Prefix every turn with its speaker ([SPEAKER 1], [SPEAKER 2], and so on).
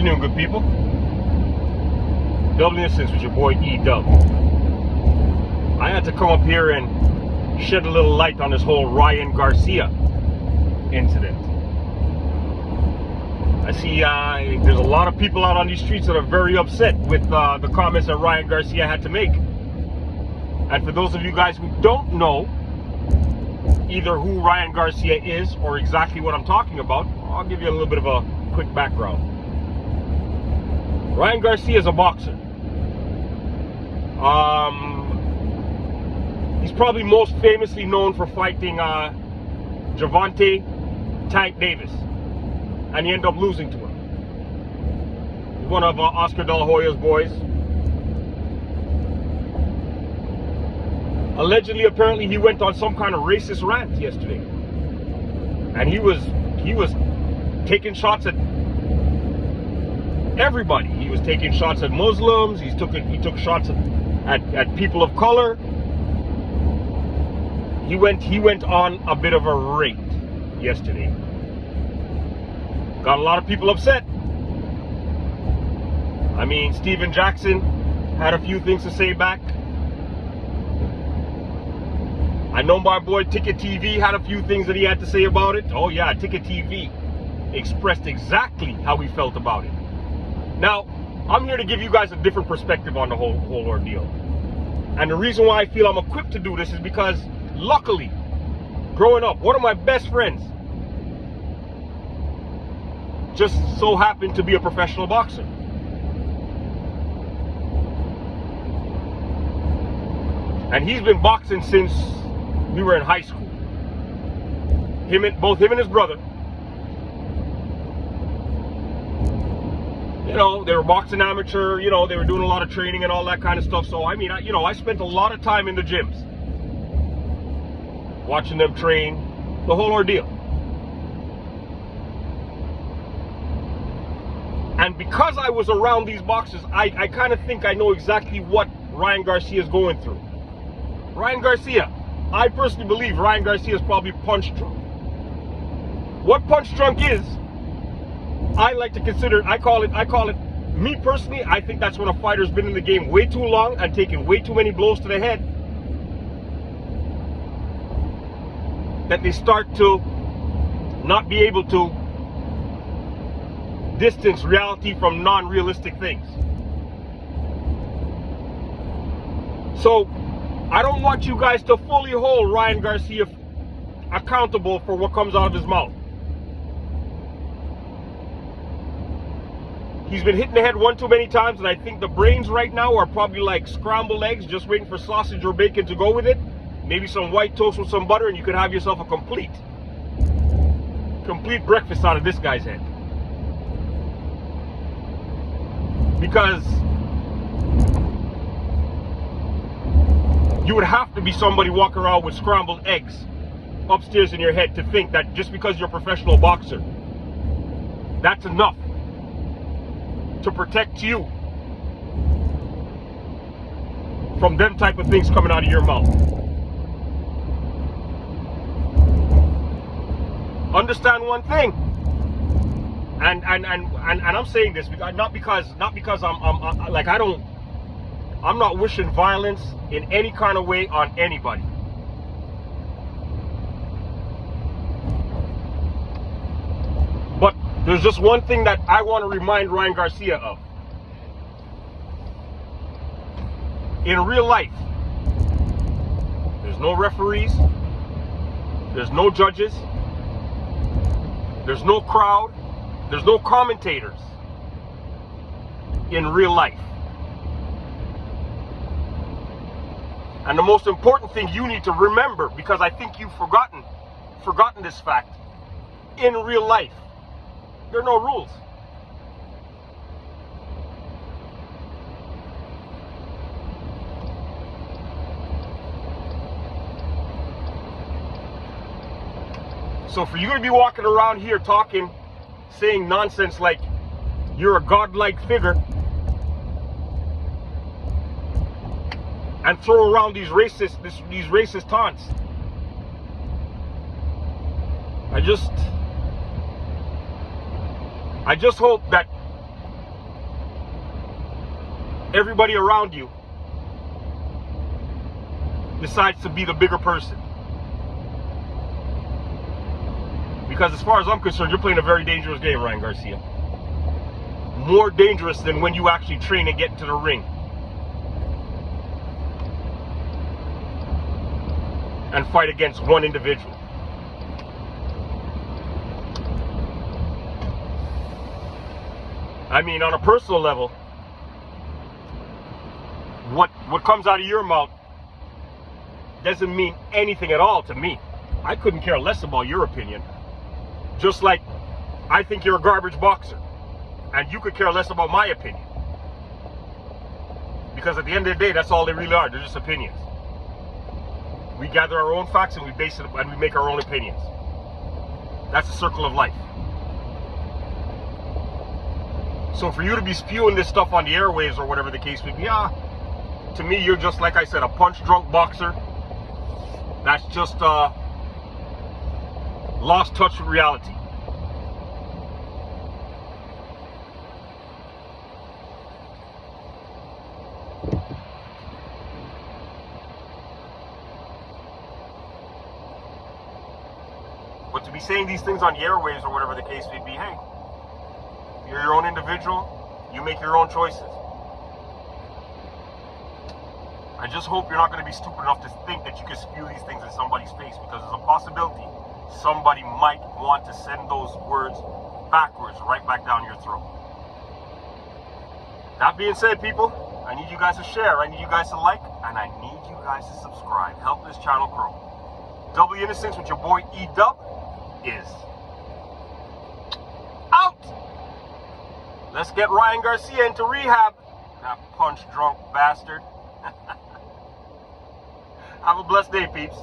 [SPEAKER 1] afternoon, good people. Double Innocence with your boy E-Dub. I had to come up here and shed a little light on this whole Ryan Garcia incident. I see there's a lot of people out on these streets that are very upset with the comments that Ryan Garcia had to make. And for those of you guys who don't know either who Ryan Garcia is or exactly what I'm talking about, I'll give you a little bit of a quick background. Ryan Garcia is a boxer. He's probably most famously known for fighting Gervonta Tank Davis, and he ended up losing to him. He's one of Oscar De La Hoya's boys. Allegedly, apparently, he went on some kind of racist rant yesterday, and he was taking shots at everybody. He was taking shots at Muslims. He took shots at people of color. He went on a bit of a rant yesterday. Got a lot of people upset. I mean, Steven Jackson had a few things to say back. I know my boy Ticket TV had a few things that he had to say about it. Oh yeah, Ticket TV expressed exactly how he felt about it. Now, I'm here to give you guys a different perspective on the whole ordeal. And the reason why I feel I'm equipped to do this is because, luckily, growing up, one of my best friends just so happened to be a professional boxer. And he's been boxing since we were in high school. Both him and his brother. You know, they were boxing amateur, you know, they were doing a lot of training and all that kind of stuff. So, I mean, I spent a lot of time in the gyms watching them train, the whole ordeal. And because I was around these boxers, I kind of think I know exactly what Ryan Garcia is going through. Ryan Garcia, I personally believe Ryan Garcia is probably punch drunk. What punch drunk is, I like to consider, I call it, me personally, I think that's when a fighter's been in the game way too long and taken way too many blows to the head, that they start to not be able to distance reality from non-realistic things. So, I don't want you guys to fully hold Ryan Garcia accountable for what comes out of his mouth. He's been hit in the head one too many times, and I think the brains right now are probably like scrambled eggs, just waiting for sausage or bacon to go with it. Maybe some white toast with some butter, and you could have yourself a complete breakfast out of this guy's head. Because you would have to be somebody walking around with scrambled eggs upstairs in your head to think that just because you're a professional boxer, that's enough to protect you from them type of things coming out of your mouth. Understand one thing, and I'm saying this not because I'm not wishing violence in any kind of way on anybody. But there's just one thing that I want to remind Ryan Garcia of. In real life, there's no referees, there's no judges, there's no crowd, there's no commentators in real life. And the most important thing you need to remember, because I think you've forgotten this fact, in real life, there are no rules. So for you to be walking around here talking, saying nonsense like you're a godlike figure, and throw around these racist taunts, I just hope that everybody around you decides to be the bigger person. Because as far as I'm concerned, you're playing a very dangerous game, Ryan Garcia. More dangerous than when you actually train and get into the ring. And fight against one individual. I mean, on a personal level, what comes out of your mouth doesn't mean anything at all to me. I couldn't care less about your opinion. Just like I think you're a garbage boxer. And you could care less about my opinion. Because at the end of the day, that's all they really are. They're just opinions. We gather our own facts and we base it and we make our own opinions. That's the circle of life. So for you to be spewing this stuff on the airwaves or whatever the case may be, to me, you're just, like I said, a punch-drunk boxer. That's just lost touch with reality. But to be saying these things on the airwaves or whatever the case may be, hey, you're your own individual, you make your own choices. I just hope you're not going to be stupid enough to think that you can spew these things in somebody's face, because there's a possibility somebody might want to send those words backwards right back down your throat. That being said, people, I need you guys to share, I need you guys to like, and I need you guys to subscribe. Help this channel grow. Double Innocence with your boy E-Dub is out. Let's get Ryan Garcia into rehab. That punch-drunk bastard. Have a blessed day, peeps.